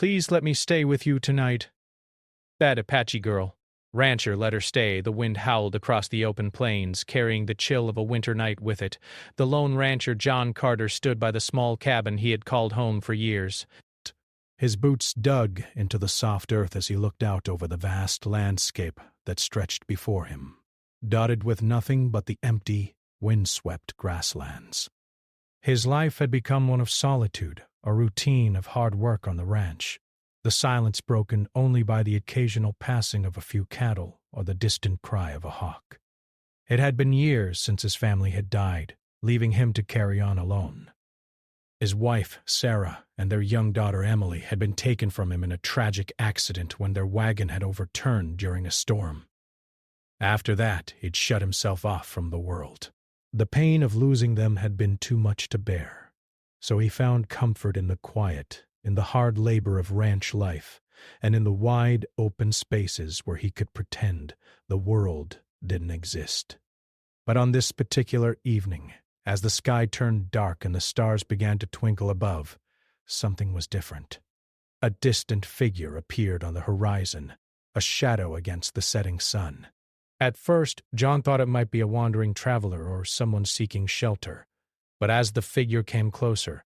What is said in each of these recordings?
please let me stay with you tonight." That Apache girl. Rancher let her stay. The wind howled across the open plains, carrying the chill of a winter night with it. The lone rancher John Carter stood by the small cabin he had called home for years. His boots dug into the soft earth as he looked out over the vast landscape that stretched before him, dotted with nothing but the empty, windswept grasslands. His life had become one of solitude, a routine of hard work on the ranch, the silence broken only by the occasional passing of a few cattle or the distant cry of a hawk. It had been years since his family had died, leaving him to carry on alone. His wife, Sarah, and their young daughter, Emily, had been taken from him in a tragic accident when their wagon had overturned during a storm. After that, he'd shut himself off from the world. The pain of losing them had been too much to bear, so he found comfort in the quiet, in the hard labor of ranch life, and in the wide, open spaces where he could pretend the world didn't exist. But on this particular evening, as the sky turned dark and the stars began to twinkle above, something was different. A distant figure appeared on the horizon, a shadow against the setting sun. At first, John thought it might be a wandering traveler or someone seeking shelter, but as the figure came closer,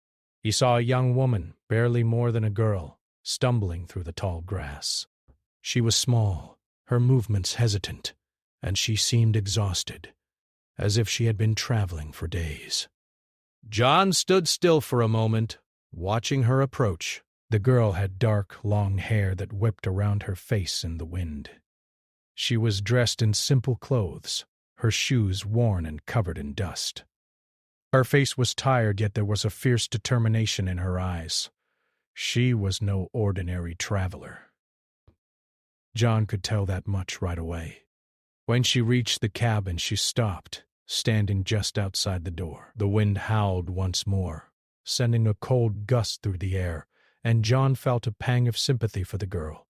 he saw a young woman, barely more than a girl, stumbling through the tall grass. She was small, her movements hesitant, and she seemed exhausted, as if she had been traveling for days. John stood still for a moment, watching her approach. The girl had dark, long hair that whipped around her face in the wind. She was dressed in simple clothes, her shoes worn and covered in dust. Her face was tired, yet there was a fierce determination in her eyes. She was no ordinary traveler. John could tell that much right away. When she reached the cabin, she stopped, standing just outside the door. The wind howled once more, sending a cold gust through the air, and John felt a pang of sympathy for the girl.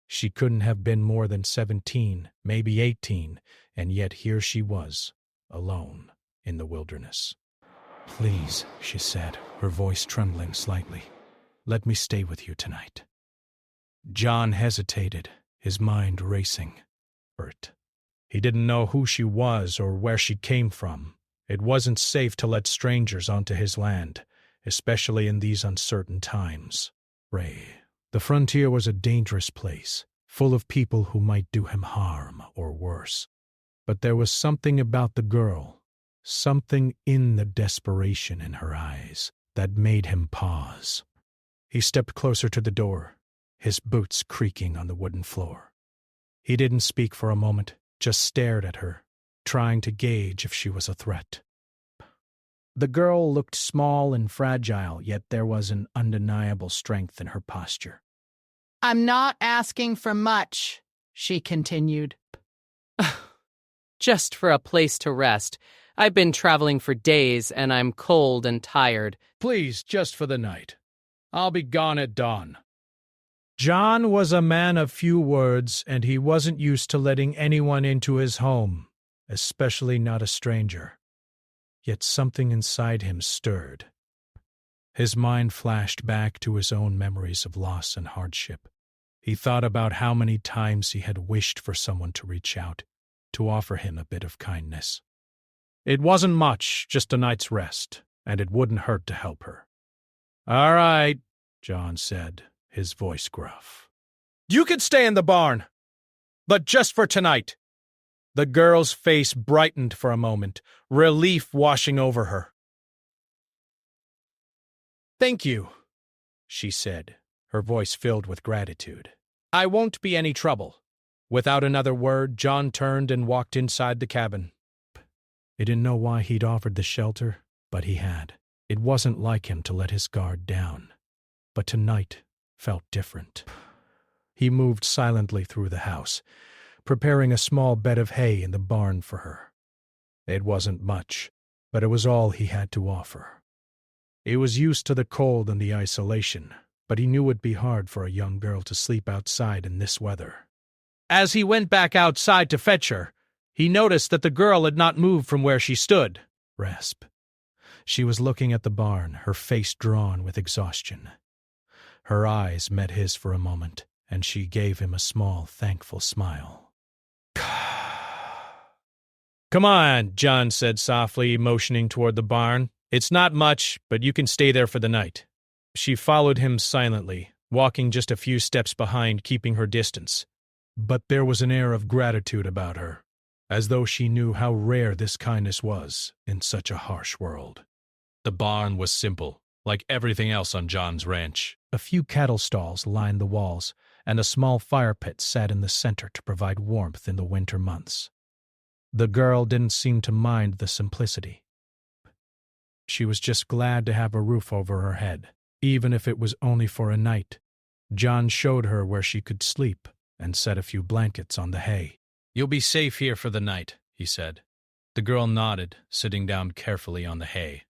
She couldn't have been more than 17, maybe 18, and yet here she was, alone in the wilderness. "Please," she said, her voice trembling slightly, "let me stay with you tonight." John hesitated, his mind racing. Hurt. He didn't know who she was or where she came from. It wasn't safe to let strangers onto his land, especially in these uncertain times. The frontier was a dangerous place, full of people who might do him harm or worse. But there was something about the girl, something in the desperation in her eyes, that made him pause. He stepped closer to the door, his boots creaking on the wooden floor. He didn't speak for a moment, just stared at her, trying to gauge if she was a threat. The girl looked small and fragile, yet there was an undeniable strength in her posture. "I'm not asking for much," she continued. "Just for a place to rest. I've been traveling for days, and I'm cold and tired." "Please, just for the night. I'll be gone at dawn." John was a man of few words, and he wasn't used to letting anyone into his home, especially not a stranger. Yet something inside him stirred. His mind flashed back to his own memories of loss and hardship. He thought about how many times he had wished for someone to reach out, to offer him a bit of kindness. It wasn't much, just a night's rest, and it wouldn't hurt to help her. "All right," John said, his voice gruff. "You could stay in the barn, but just for tonight." The girl's face brightened for a moment, relief washing over her. "Thank you," she said, her voice filled with gratitude. "I won't be any trouble." Without another word, John turned and walked inside the cabin. He didn't know why he'd offered the shelter, but he had. It wasn't like him to let his guard down. But tonight felt different. He moved silently through the house, preparing a small bed of hay in the barn for her. It wasn't much, but it was all he had to offer. He was used to the cold and the isolation, but he knew it'd be hard for a young girl to sleep outside in this weather. As he went back outside to fetch her, he noticed that the girl had not moved from where she stood. Rasp. She was looking at the barn, her face drawn with exhaustion. Her eyes met his for a moment, and she gave him a small, thankful smile. "Come on," John said softly, motioning toward the barn. "It's not much, but you can stay there for the night." She followed him silently, walking just a few steps behind, keeping her distance. But there was an air of gratitude about her, as though she knew how rare this kindness was in such a harsh world. The barn was simple, like everything else on John's ranch. A few cattle stalls lined the walls, and a small fire pit sat in the center to provide warmth in the winter months. The girl didn't seem to mind the simplicity. She was just glad to have a roof over her head, even if it was only for a night. John showed her where she could sleep and set a few blankets on the hay. "You'll be safe here for the night," he said. The girl nodded, sitting down carefully on the hay.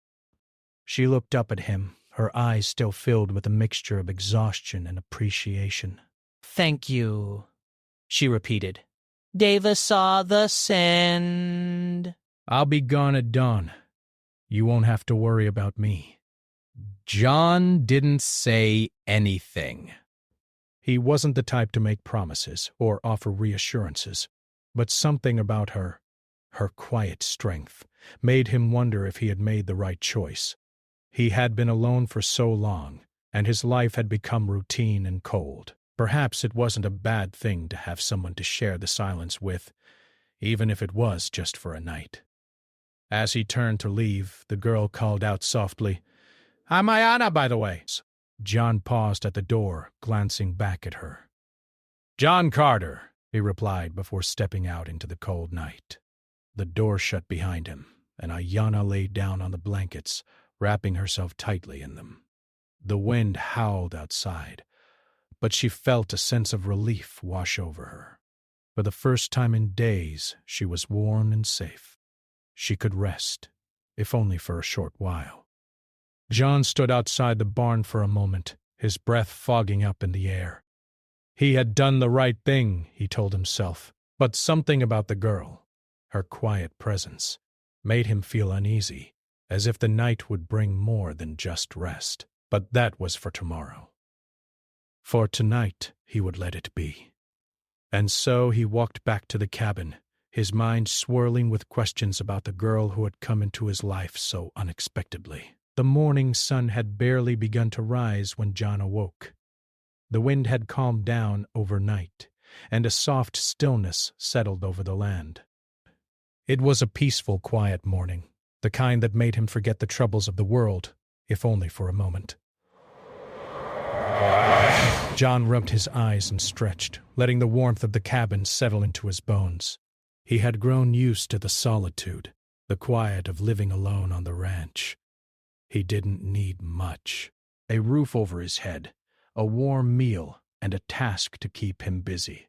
She looked up at him, her eyes still filled with a mixture of exhaustion and appreciation. "Thank you," she repeated. "Davis saw the sand." "I'll be gone at dawn. You won't have to worry about me." John didn't say anything. He wasn't the type to make promises or offer reassurances, but something about her quiet strength, made him wonder if he had made the right choice. He had been alone for so long, and his life had become routine and cold. Perhaps it wasn't a bad thing to have someone to share the silence with, even if it was just for a night. As he turned to leave, the girl called out softly, "I'm Ayanna, by the way." John paused at the door, glancing back at her. "John Carter," he replied before stepping out into the cold night. The door shut behind him, and Ayanna lay down on the blankets, wrapping herself tightly in them. The wind howled outside, but she felt a sense of relief wash over her. For the first time in days, she was warm and safe. She could rest, if only for a short while. John stood outside the barn for a moment, his breath fogging up in the air. He had done the right thing, he told himself, but something about the girl, her quiet presence, made him feel uneasy, as if the night would bring more than just rest. But that was for tomorrow. For tonight, he would let it be. And so he walked back to the cabin, his mind swirling with questions about the girl who had come into his life so unexpectedly. The morning sun had barely begun to rise when John awoke. The wind had calmed down overnight, and a soft stillness settled over the land. It was a peaceful, quiet morning, the kind that made him forget the troubles of the world, if only for a moment. John rubbed his eyes and stretched, letting the warmth of the cabin settle into his bones. He had grown used to the solitude, the quiet of living alone on the ranch. He didn't need much. A roof over his head, a warm meal, and a task to keep him busy.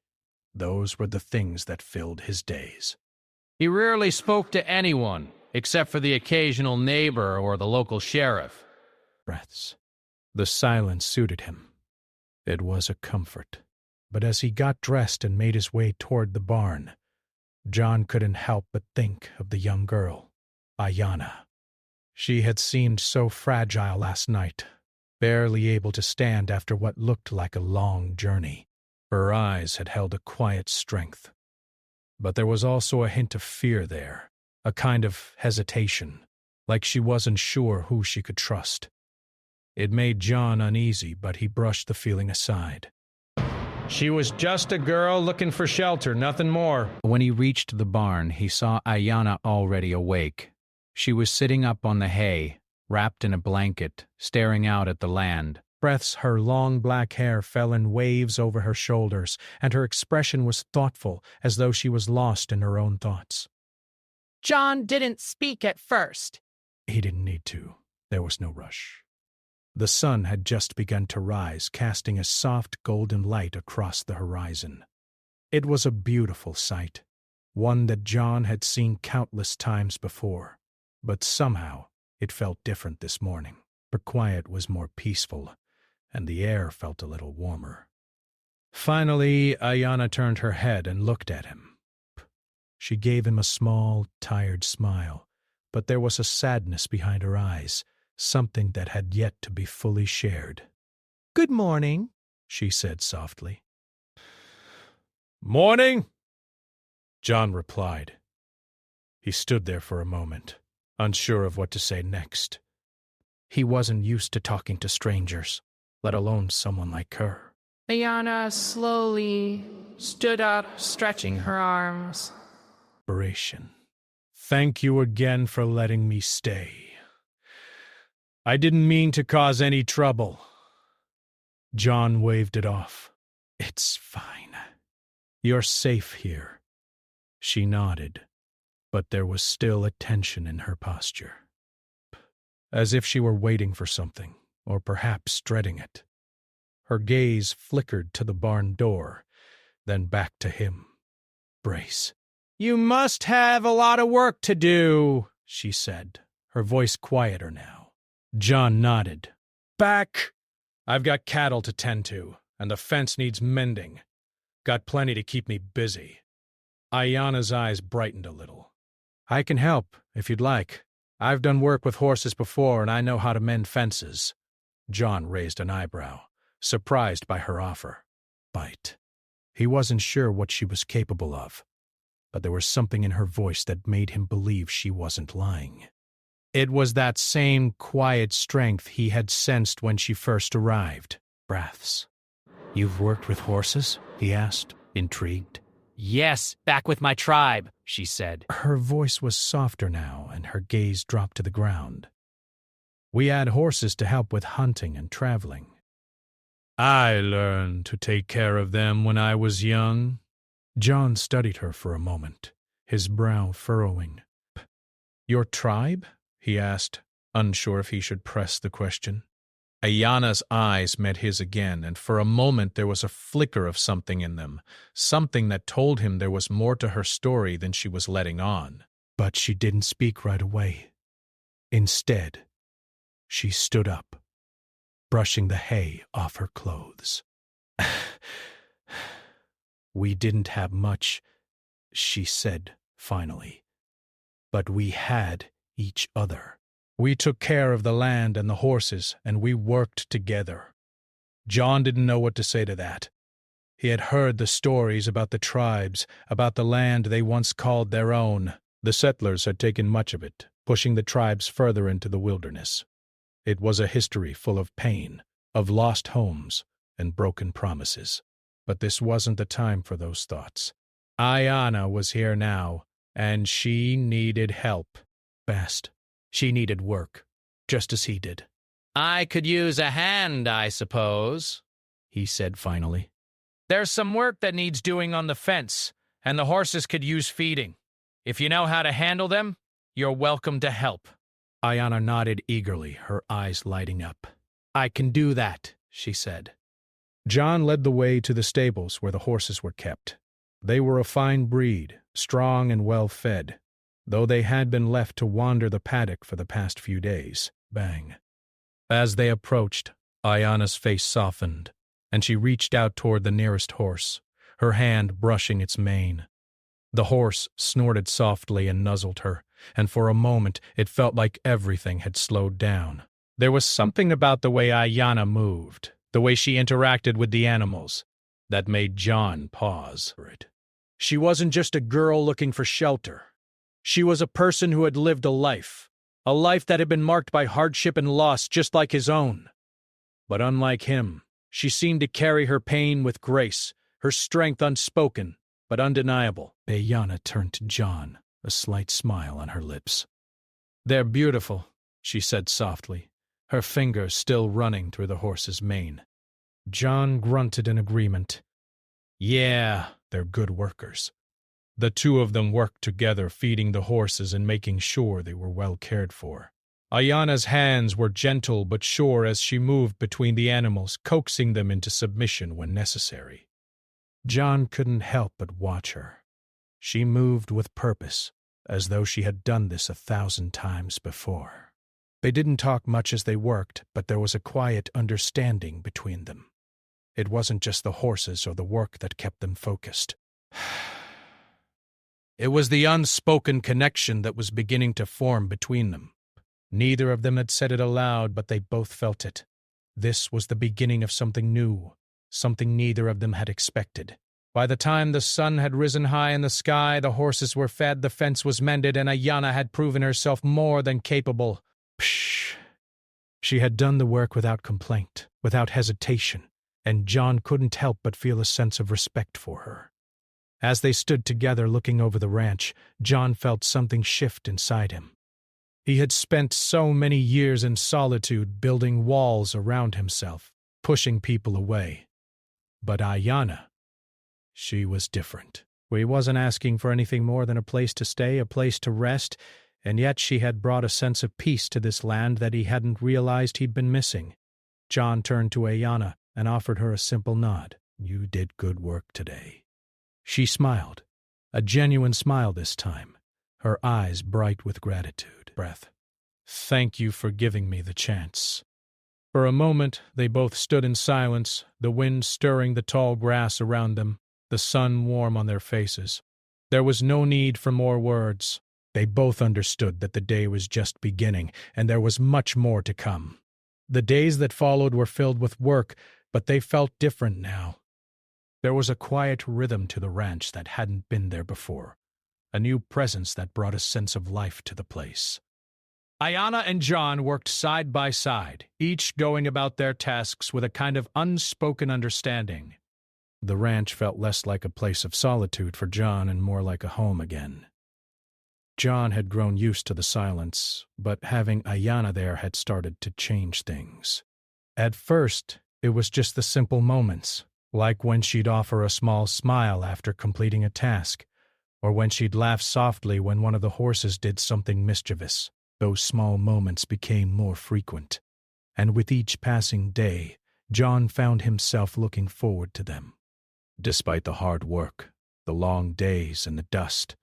Those were the things that filled his days. He rarely spoke to anyone, except for the occasional neighbor or the local sheriff. Breaths. The silence suited him. It was a comfort. But as he got dressed and made his way toward the barn, John couldn't help but think of the young girl, Ayanna. She had seemed so fragile last night, barely able to stand after what looked like a long journey. Her eyes had held a quiet strength. But there was also a hint of fear there, a kind of hesitation, like she wasn't sure who she could trust. It made John uneasy, but he brushed the feeling aside. She was just a girl looking for shelter, nothing more. When he reached the barn, he saw Ayanna already awake. She was sitting up on the hay, wrapped in a blanket, staring out at the land. Breaths, her long black hair fell in waves over her shoulders, and her expression was thoughtful, as though she was lost in her own thoughts. John didn't speak at first. He didn't need to. There was no rush. The sun had just begun to rise, casting a soft golden light across the horizon. It was a beautiful sight, one that John had seen countless times before, but somehow it felt different this morning. Her quiet was more peaceful, and the air felt a little warmer. Finally, Ayanna turned her head and looked at him. She gave him a small, tired smile, but there was a sadness behind her eyes, something that had yet to be fully shared. Good morning, she said softly. Morning, John replied. He stood there for a moment, unsure of what to say next. He wasn't used to talking to strangers, let alone someone like her. Ayana slowly stood up, stretching her arms. Narration. Thank you again for letting me stay. I didn't mean to cause any trouble. John waved it off. It's fine. You're safe here. She nodded, but there was still a tension in her posture, as if she were waiting for something, or perhaps dreading it. Her gaze flickered to the barn door, then back to him. Brace. You must have a lot of work to do, she said, her voice quieter now. John nodded. Back. I've got cattle to tend to, and the fence needs mending. Got plenty to keep me busy. Ayana's eyes brightened a little. I can help, if you'd like. I've done work with horses before, and I know how to mend fences. John raised an eyebrow, surprised by her offer. Bite. He wasn't sure what she was capable of, but there was something in her voice that made him believe she wasn't lying. It was that same quiet strength he had sensed when she first arrived. Breaths. You've worked with horses? He asked, intrigued. Yes, back with my tribe, she said. Her voice was softer now, and her gaze dropped to the ground. We had horses to help with hunting and traveling. I learned to take care of them when I was young. John studied her for a moment, his brow furrowing. Your tribe? He asked, unsure if he should press the question. Ayana's eyes met his again, and for a moment there was a flicker of something in them, something that told him there was more to her story than she was letting on. But she didn't speak right away. Instead, she stood up, brushing the hay off her clothes. We didn't have much, she said finally, but we had each other. We took care of the land and the horses, and we worked together. John didn't know what to say to that. He had heard the stories about the tribes, about the land they once called their own. The settlers had taken much of it, pushing the tribes further into the wilderness. It was a history full of pain, of lost homes, and broken promises. But this wasn't the time for those thoughts. Ayana was here now, and she needed help. Best. She needed work, just as he did. I could use a hand, I suppose, he said finally. There's some work that needs doing on the fence, and the horses could use feeding. If you know how to handle them, you're welcome to help. Ayana nodded eagerly, her eyes lighting up. I can do that, she said. John led the way to the stables where the horses were kept. They were a fine breed, strong and well-fed, though they had been left to wander the paddock for the past few days. Bang. As they approached, Ayana's face softened, and she reached out toward the nearest horse, her hand brushing its mane. The horse snorted softly and nuzzled her, and for a moment it felt like everything had slowed down. There was something about the way Ayana moved, the way she interacted with the animals, that made John pause for it. She wasn't just a girl looking for shelter. She was a person who had lived a life that had been marked by hardship and loss just like his own. But unlike him, she seemed to carry her pain with grace, her strength unspoken, but undeniable. Ayana turned to John, a slight smile on her lips. They're beautiful, she said softly, her fingers still running through the horse's mane. John grunted in agreement. Yeah, they're good workers. The two of them worked together, feeding the horses and making sure they were well cared for. Ayana's hands were gentle but sure as she moved between the animals, coaxing them into submission when necessary. John couldn't help but watch her. She moved with purpose, as though she had done this 1,000 times before. They didn't talk much as they worked, but there was a quiet understanding between them. It wasn't just the horses or the work that kept them focused. It was the unspoken connection that was beginning to form between them. Neither of them had said it aloud, but they both felt it. This was the beginning of something new, something neither of them had expected. By the time the sun had risen high in the sky, the horses were fed, the fence was mended, and Ayanna had proven herself more than capable. Psh! She had done the work without complaint, without hesitation, and John couldn't help but feel a sense of respect for her. As they stood together looking over the ranch, John felt something shift inside him. He had spent so many years in solitude building walls around himself, pushing people away. But Ayanna, she was different. He wasn't asking for anything more than a place to stay, a place to rest, and yet she had brought a sense of peace to this land that he hadn't realized he'd been missing. John turned to Ayanna and offered her a simple nod. "You did good work today." She smiled, a genuine smile this time, her eyes bright with gratitude. Breath. "Thank you for giving me the chance." For a moment, they both stood in silence, the wind stirring the tall grass around them, the sun warm on their faces. There was no need for more words. They both understood that the day was just beginning, and there was much more to come. The days that followed were filled with work, but they felt different now. There was a quiet rhythm to the ranch that hadn't been there before, a new presence that brought a sense of life to the place. Ayanna and John worked side by side, each going about their tasks with a kind of unspoken understanding. The ranch felt less like a place of solitude for John and more like a home again. John had grown used to the silence, but having Ayanna there had started to change things. At first, it was just the simple moments, like when she'd offer a small smile after completing a task, or when she'd laugh softly when one of the horses did something mischievous. Those small moments became more frequent, and with each passing day, John found himself looking forward to them. Despite the hard work, the long days, and the dust,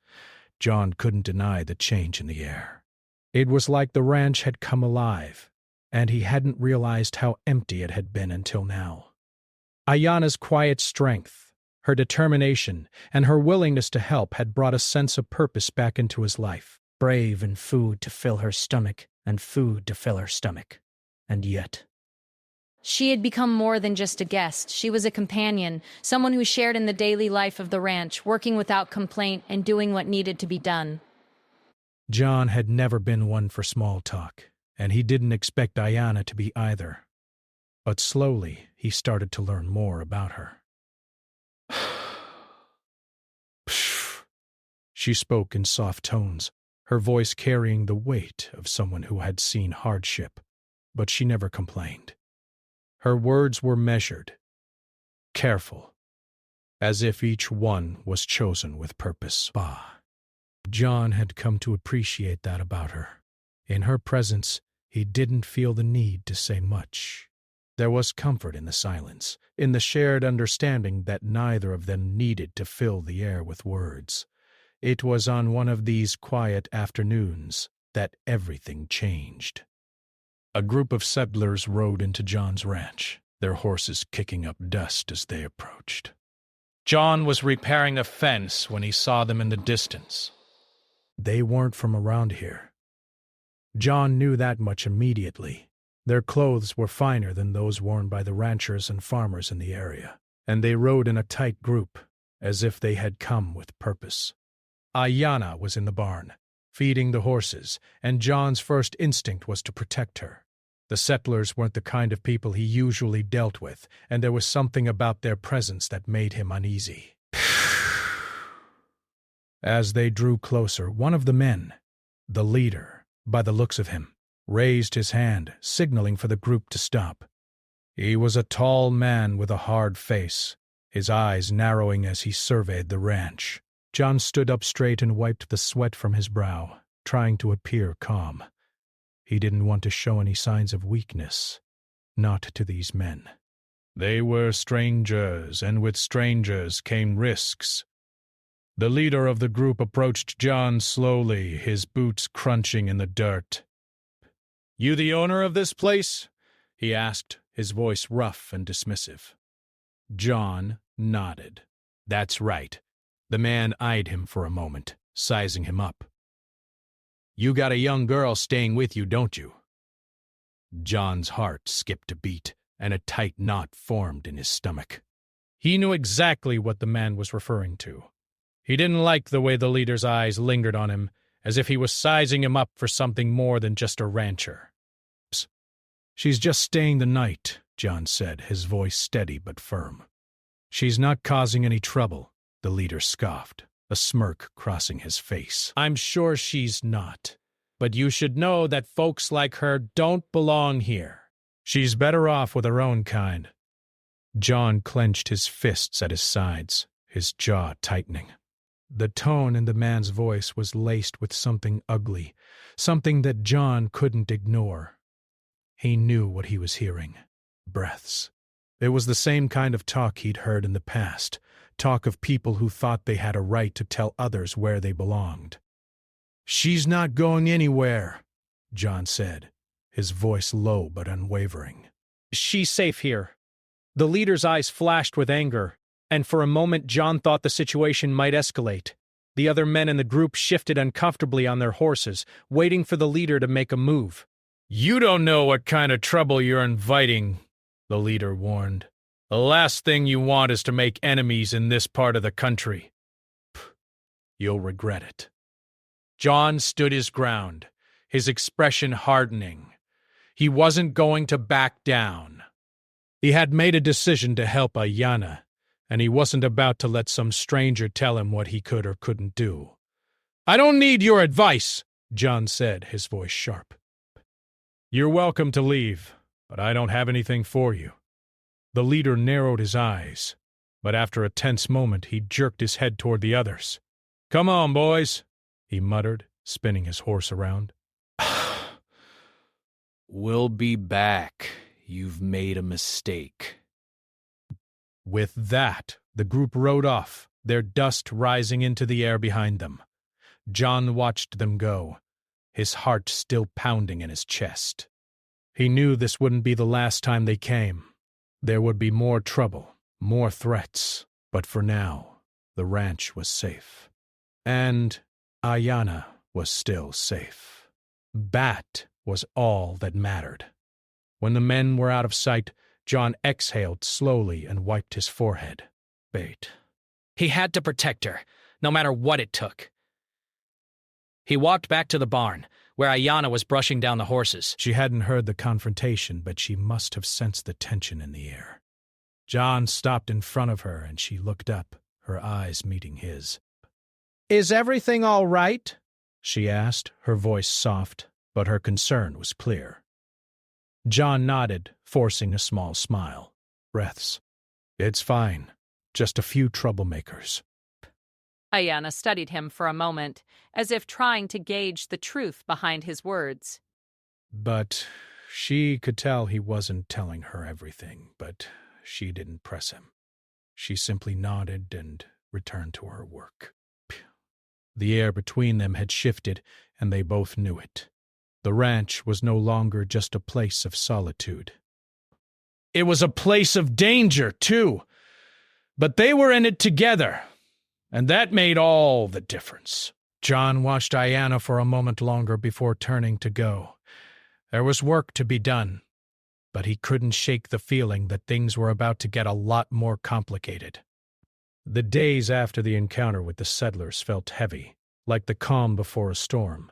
John couldn't deny the change in the air. It was like the ranch had come alive, and he hadn't realized how empty it had been until now. Ayanna's quiet strength, her determination, and her willingness to help had brought a sense of purpose back into his life. Brave and food to fill her stomach, and food to fill her stomach. And yet... She had become more than just a guest. She was a companion, someone who shared in the daily life of the ranch, working without complaint and doing what needed to be done. John had never been one for small talk, and he didn't expect Ayanna to be either. But slowly, he started to learn more about her. She spoke in soft tones, her voice carrying the weight of someone who had seen hardship, but she never complained. Her words were measured, careful, as if each one was chosen with purpose. John had come to appreciate that about her. In her presence, he didn't feel the need to say much. There was comfort in the silence, in the shared understanding that neither of them needed to fill the air with words. It was on one of these quiet afternoons that everything changed. A group of settlers rode into John's ranch, their horses kicking up dust as they approached. John was repairing a fence when he saw them in the distance. They weren't from around here. John knew that much immediately. Their clothes were finer than those worn by the ranchers and farmers in the area, and they rode in a tight group, as if they had come with purpose. Ayanna was in the barn, feeding the horses, and John's first instinct was to protect her. The settlers weren't the kind of people he usually dealt with, and there was something about their presence that made him uneasy. As they drew closer, one of the men, the leader, by the looks of him, raised his hand, signaling for the group to stop. He was a tall man with a hard face, his eyes narrowing as he surveyed the ranch. John stood up straight and wiped the sweat from his brow, trying to appear calm. He didn't want to show any signs of weakness, not to these men. They were strangers, and with strangers came risks. The leader of the group approached John slowly, his boots crunching in the dirt. "You the owner of this place?" he asked, his voice rough and dismissive. John nodded. "That's right." The man eyed him for a moment, sizing him up. "You got a young girl staying with you, don't you?" John's heart skipped a beat. and a tight knot formed in his stomach. He knew exactly what the man was referring to. He didn't like the way the leader's eyes lingered on him, as if he was sizing him up for something more than just a rancher. "She's just staying the night," John said, his voice steady but firm. "She's not causing any trouble," the leader scoffed, a smirk crossing his face. "I'm sure she's not. But you should know that folks like her don't belong here. She's better off with her own kind." John clenched his fists at his sides, his jaw tightening. The tone in the man's voice was laced with something ugly, something that John couldn't ignore. He knew what he was hearing. Breaths. It was the same kind of talk he'd heard in the past, talk of people who thought they had a right to tell others where they belonged. "She's not going anywhere," John said, his voice low but unwavering. She's safe here." The leader's eyes flashed with anger, and for a moment John thought the situation might escalate. The other men in the group shifted uncomfortably on their horses, waiting for the leader to make a move. "You don't know what kind of trouble you're inviting," the leader warned. "The last thing you want is to make enemies in this part of the country. You'll regret it." John stood his ground, his expression hardening. He wasn't going to back down. He had made a decision to help Ayanna, and he wasn't about to let some stranger tell him what he could or couldn't do. "I don't need your advice," John said, his voice sharp. "You're welcome to leave, but I don't have anything for you." The leader narrowed his eyes, but after a tense moment he jerked his head toward the others. "Come on, boys," he muttered, spinning his horse around. "We'll be back. You've made a mistake." With that, the group rode off, their dust rising into the air behind them. John watched them go, his heart still pounding in his chest. He knew this wouldn't be the last time they came. There would be more trouble, more threats, but for now, the ranch was safe. And Ayanna was still safe. That was all that mattered. When the men were out of sight, John exhaled slowly and wiped his forehead. Bait. He had to protect her, no matter what it took. He walked back to the barn, where Ayanna was brushing down the horses. She hadn't heard the confrontation, but she must have sensed the tension in the air. John stopped in front of her, and she looked up, her eyes meeting his. "Is everything all right?" she asked, her voice soft, but her concern was clear. John nodded, forcing a small smile. Breaths. "It's fine. Just a few troublemakers." Ayanna studied him for a moment, as if trying to gauge the truth behind his words. But she could tell he wasn't telling her everything, but she didn't press him. She simply nodded and returned to her work. The air between them had shifted, and they both knew it. The ranch was no longer just a place of solitude. It was a place of danger, too. But they were in it together, and that made all the difference. John watched Ayanna for a moment longer before turning to go. There was work to be done, but he couldn't shake the feeling that things were about to get a lot more complicated. The days after the encounter with the settlers felt heavy, like the calm before a storm.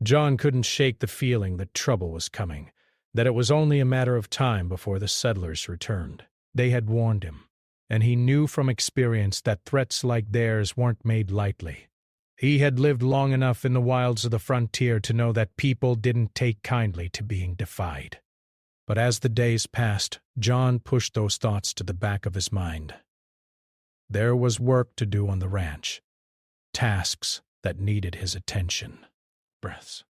John couldn't shake the feeling that trouble was coming, that it was only a matter of time before the settlers returned. They had warned him, and he knew from experience that threats like theirs weren't made lightly. He had lived long enough in the wilds of the frontier to know that people didn't take kindly to being defied. But as the days passed, John pushed those thoughts to the back of his mind. There was work to do on the ranch, tasks that needed his attention. Breaths.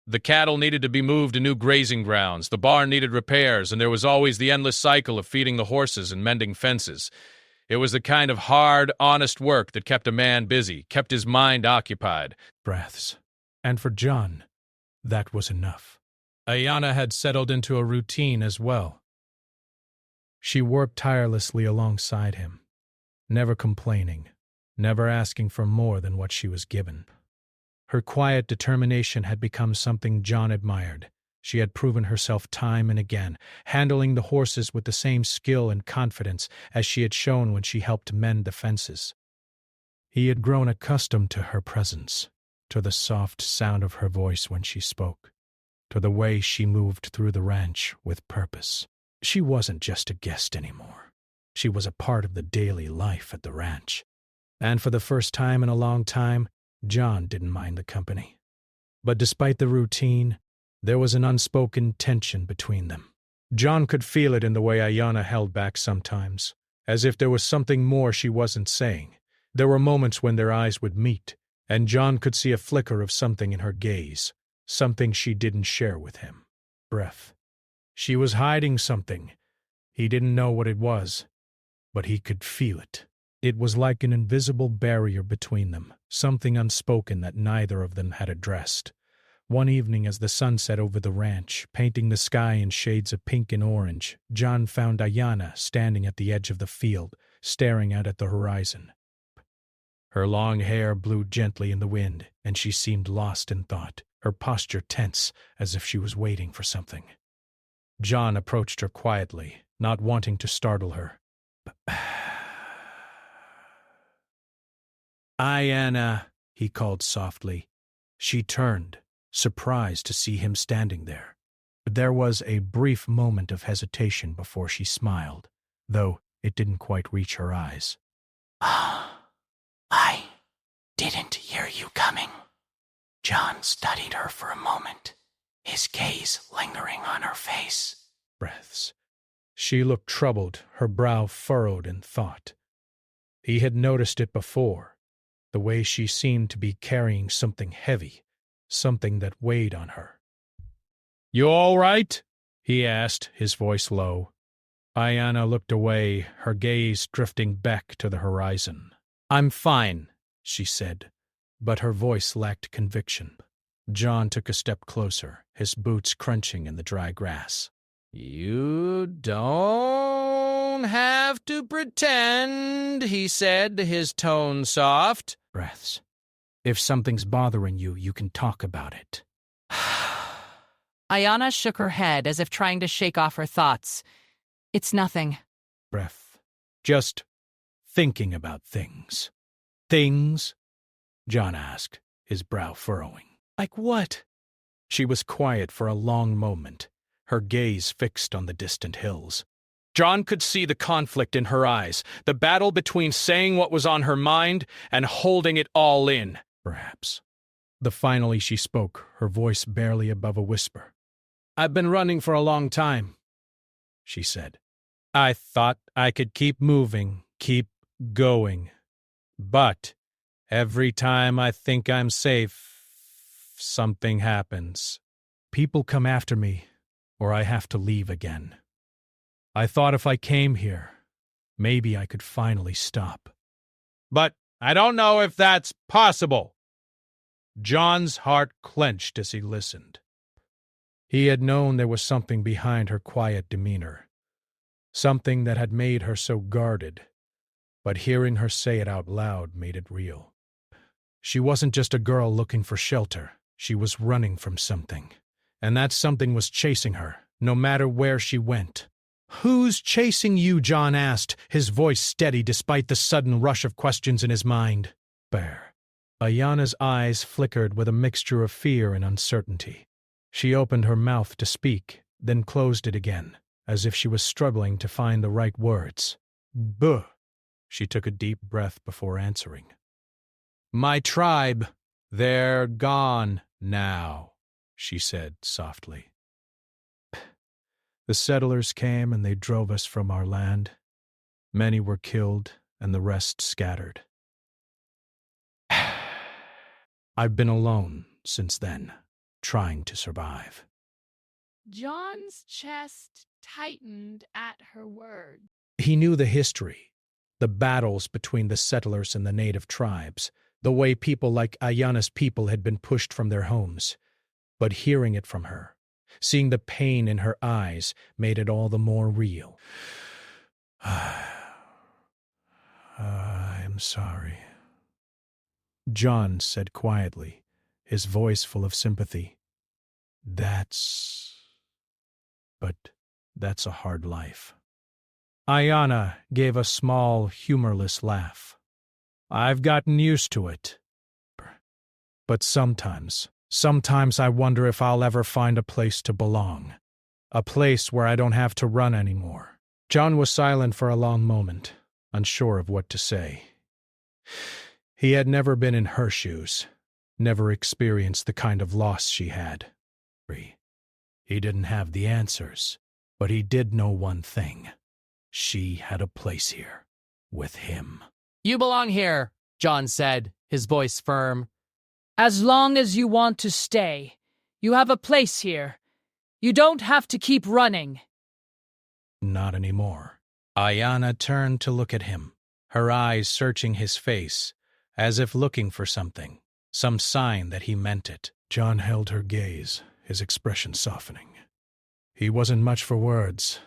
The cattle needed to be moved to new grazing grounds, the barn needed repairs, and there was always the endless cycle of feeding the horses and mending fences. It was the kind of hard, honest work that kept a man busy, kept his mind occupied. Breaths. And for John, that was enough. Ayanna had settled into a routine as well. She worked tirelessly alongside him, never complaining, never asking for more than what she was given. Her quiet determination had become something John admired, She had proven herself time and again, handling the horses with the same skill and confidence as she had shown when she helped mend the fences. He had grown accustomed to her presence, to the soft sound of her voice when she spoke, to the way she moved through the ranch with purpose. She wasn't just a guest anymore. She was a part of the daily life at the ranch. And for the first time in a long time, John didn't mind the company. But despite the routine, there was an unspoken tension between them. John could feel it in the way Ayanna held back sometimes, as if there was something more she wasn't saying. There were moments when their eyes would meet, and John could see a flicker of something in her gaze, something she didn't share with him. Breath. She was hiding something. He didn't know what it was, but he could feel it. It was like an invisible barrier between them, something unspoken that neither of them had addressed. One evening as the sun set over the ranch, painting the sky in shades of pink and orange, John found Ayanna standing at the edge of the field, staring out at the horizon. Her long hair blew gently in the wind, and she seemed lost in thought, her posture tense, as if she was waiting for something. John approached her quietly, not wanting to startle her. "Ayanna," he called softly. She turned, surprised to see him standing there. But there was a brief moment of hesitation before she smiled, though it didn't quite reach her eyes. I didn't hear you coming." John studied her for a moment, his gaze lingering on her face. Breaths. She looked troubled, her brow furrowed in thought. He had noticed it before, the way she seemed to be carrying something heavy, something that weighed on her. "You all right?" he asked, his voice low. Ayanna looked away, her gaze drifting back to the horizon. "I'm fine," she said, but her voice lacked conviction. John took a step closer, his boots crunching in the dry grass. "You don't have to pretend," he said, his tone soft. Breaths. "If something's bothering you, you can talk about it." Ayanna shook her head as if trying to shake off her thoughts. "It's nothing." Breath. "Just thinking about things." "Things?" John asked, his brow furrowing. "Like what?" She was quiet for a long moment, her gaze fixed on the distant hills. John could see the conflict in her eyes, the battle between saying what was on her mind and holding it all in. Perhaps. Finally she spoke, her voice barely above a whisper. "I've been running for a long time," she said. "I thought I could keep moving, keep going. But every time I think I'm safe, something happens. People come after me, or I have to leave again. I thought if I came here, maybe I could finally stop. But I don't know if that's possible." John's heart clenched as he listened. He had known there was something behind her quiet demeanor, something that had made her so guarded, but hearing her say it out loud made it real. She wasn't just a girl looking for shelter, she was running from something, and that something was chasing her, no matter where she went. "Who's chasing you?" John asked, his voice steady despite the sudden rush of questions in his mind. Bear. Ayanna's eyes flickered with a mixture of fear and uncertainty. She opened her mouth to speak, then closed it again, as if she was struggling to find the right words. "Buh." She took a deep breath before answering. "My tribe, they're gone now," she said softly. "The settlers came and they drove us from our land. Many were killed and the rest scattered. I've been alone since then, trying to survive." John's chest tightened at her words. He knew the history, the battles between the settlers and the native tribes, the way people like Ayanna's people had been pushed from their homes. But hearing it from her, seeing the pain in her eyes, made it all the more real. "I'm sorry," John said quietly, his voice full of sympathy. But that's a hard life. Ayana gave a small, humorless laugh. I've gotten used to it. But sometimes I wonder if I'll ever find a place to belong. A place where I don't have to run anymore. John was silent for a long moment, unsure of what to say. He had never been in her shoes, never experienced the kind of loss she had. He didn't have the answers, but he did know one thing. She had a place here, with him. You belong here, John said, his voice firm. As long as you want to stay, you have a place here. You don't have to keep running. Not anymore. Ayana turned to look at him, her eyes searching his face, as if looking for something, some sign that he meant it. John held her gaze, his expression softening. He wasn't much for words,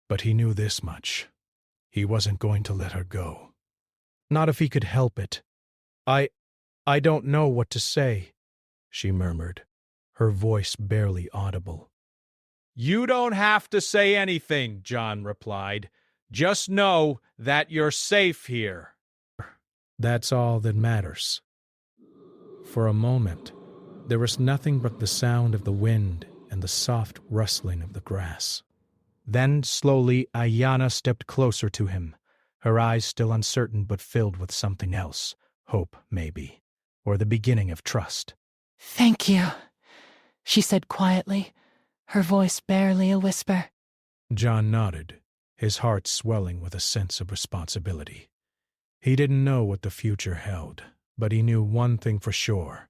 but he knew this much. He wasn't going to let her go. Not if he could help it. I don't know what to say, she murmured, her voice barely audible. You don't have to say anything, John replied. Just know that you're safe here. That's all that matters. For a moment, there was nothing but the sound of the wind and the soft rustling of the grass. Then, slowly, Ayana stepped closer to him, her eyes still uncertain but filled with something else, hope, maybe, or the beginning of trust. Thank you, she said quietly, her voice barely a whisper. John nodded, his heart swelling with a sense of responsibility. He didn't know what the future held, but he knew one thing for sure.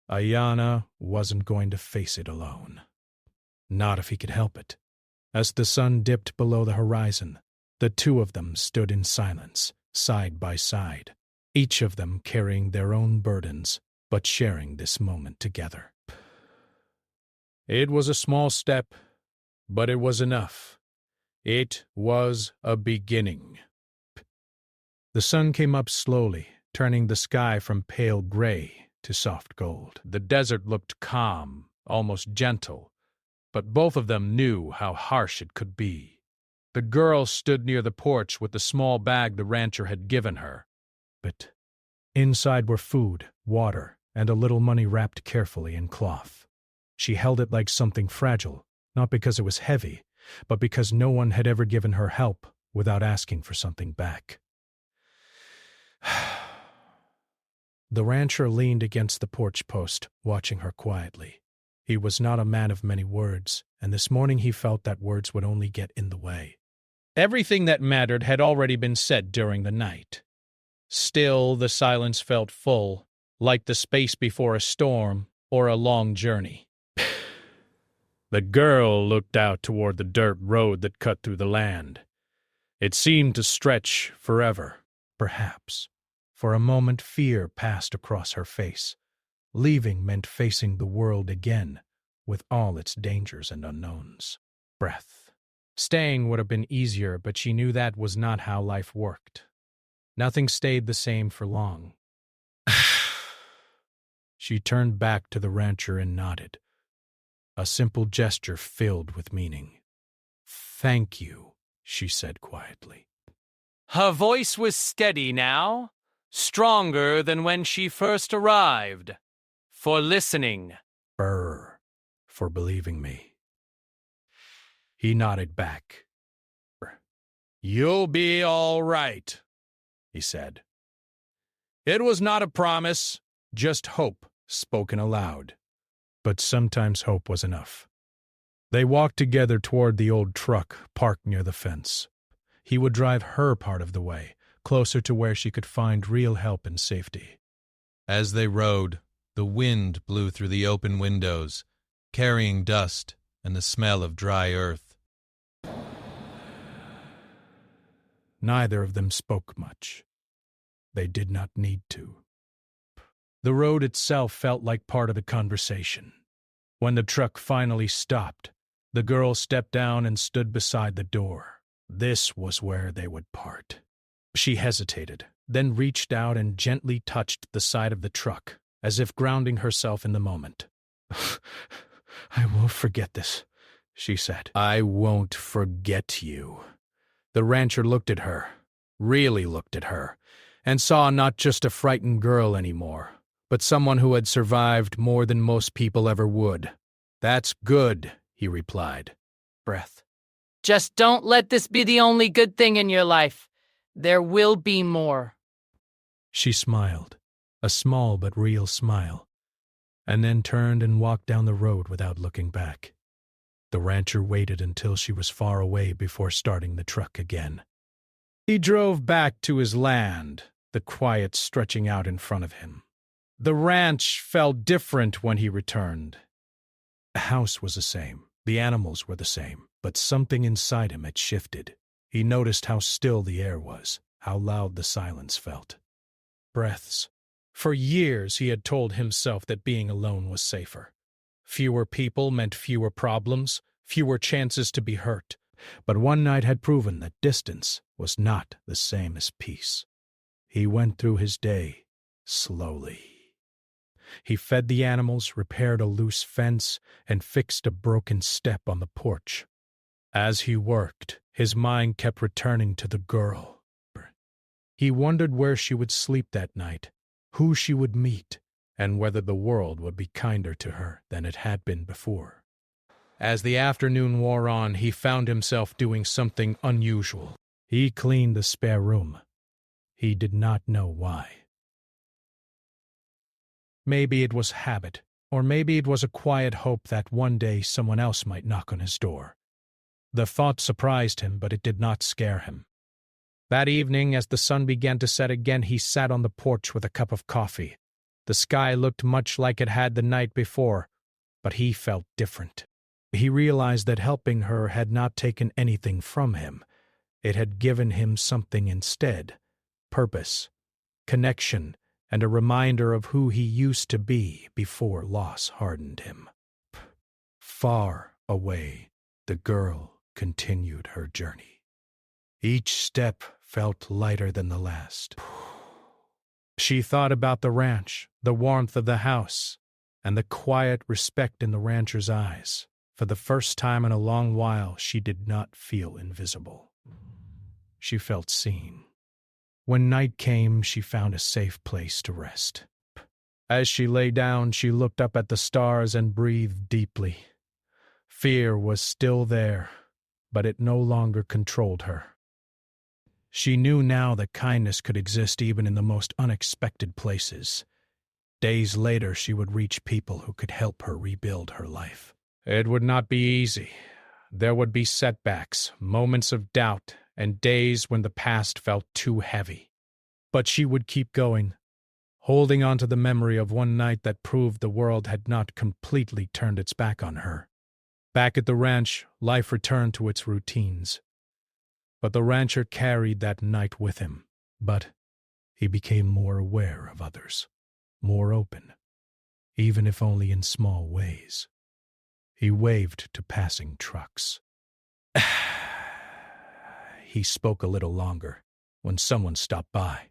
Ayana wasn't going to face it alone. Not if he could help it. As the sun dipped below the horizon, the two of them stood in silence, side by side, each of them carrying their own burdens, but sharing this moment together. It was a small step, but it was enough. It was a beginning. The sun came up slowly, turning the sky from pale gray to soft gold. The desert looked calm, almost gentle, but both of them knew how harsh it could be. The girl stood near the porch with the small bag the rancher had given her. But inside were food, water, and a little money wrapped carefully in cloth. She held it like something fragile, not because it was heavy, but because no one had ever given her help without asking for something back. The rancher leaned against the porch post, watching her quietly. He was not a man of many words, and this morning he felt that words would only get in the way. Everything that mattered had already been said during the night. Still, the silence felt full, like the space before a storm or a long journey. The girl looked out toward the dirt road that cut through the land. It seemed to stretch forever. Perhaps. For a moment fear passed across her face. Leaving meant facing the world again, with all its dangers and unknowns. Breath. Staying would have been easier, but she knew that was not how life worked. Nothing stayed the same for long. She turned back to the rancher and nodded. A simple gesture filled with meaning. "Thank you," she said quietly. Her voice was steady now, stronger than when she first arrived. For listening. For believing me. He nodded back. "You'll be all right," he said. It was not a promise, just hope spoken aloud. But sometimes hope was enough. They walked together toward the old truck parked near the fence. He would drive her part of the way, closer to where she could find real help and safety. As they rode, the wind blew through the open windows, carrying dust and the smell of dry earth. Neither of them spoke much. They did not need to. The road itself felt like part of the conversation. When the truck finally stopped, the girl stepped down and stood beside the door. This was where they would part. She hesitated, then reached out and gently touched the side of the truck, as if grounding herself in the moment. I won't forget this, she said. I won't forget you. The rancher looked at her, really looked at her, and saw not just a frightened girl anymore, but someone who had survived more than most people ever would. That's good, he replied. Breath. Just don't let this be the only good thing in your life. There will be more. She smiled, a small but real smile, and then turned and walked down the road without looking back. The rancher waited until she was far away before starting the truck again. He drove back to his land, the quiet stretching out in front of him. The ranch felt different when he returned. The house was the same, the animals were the same, but something inside him had shifted. He noticed how still the air was, how loud the silence felt. Breaths. For years he had told himself that being alone was safer. Fewer people meant fewer problems, fewer chances to be hurt. But one night had proven that distance was not the same as peace. He went through his day slowly. He fed the animals, repaired a loose fence, and fixed a broken step on the porch. As he worked, his mind kept returning to the girl. He wondered where she would sleep that night, who she would meet, and whether the world would be kinder to her than it had been before. As the afternoon wore on, he found himself doing something unusual. He cleaned the spare room. He did not know why. Maybe it was habit, or maybe it was a quiet hope that one day someone else might knock on his door. The thought surprised him, but it did not scare him. That evening, as the sun began to set again, he sat on the porch with a cup of coffee. The sky looked much like it had the night before, but he felt different. He realized that helping her had not taken anything from him. It had given him something instead: purpose, connection, and a reminder of who he used to be before loss hardened him. Far away, the girl continued her journey. Each step felt lighter than the last. She thought about the ranch, the warmth of the house, and the quiet respect in the rancher's eyes. For the first time in a long while, she did not feel invisible. She felt seen. When night came, she found a safe place to rest. As she lay down, she looked up at the stars and breathed deeply. Fear was still there, but it no longer controlled her. She knew now that kindness could exist even in the most unexpected places. Days later, she would reach people who could help her rebuild her life. It would not be easy. There would be setbacks, moments of doubt, and days when the past felt too heavy. But she would keep going, holding on to the memory of one night that proved the world had not completely turned its back on her. Back at the ranch, life returned to its routines. But the rancher carried that night with him. But he became more aware of others, more open, even if only in small ways. He waved to passing trucks. He spoke a little longer when someone stopped by.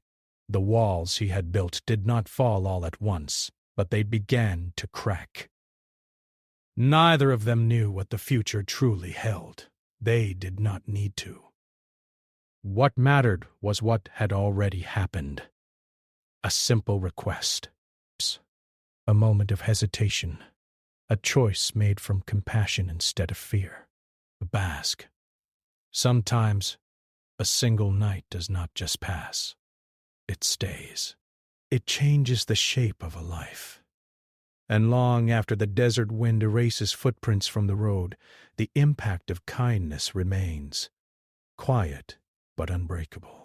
The walls he had built did not fall all at once, but they began to crack. Neither of them knew what the future truly held. They did not need to. What mattered was what had already happened. A simple request. A moment of hesitation. A choice made from compassion instead of fear. A bask. Sometimes a single night does not just pass. It stays. It changes the shape of a life. And long after the desert wind erases footprints from the road, the impact of kindness remains. Quiet but unbreakable.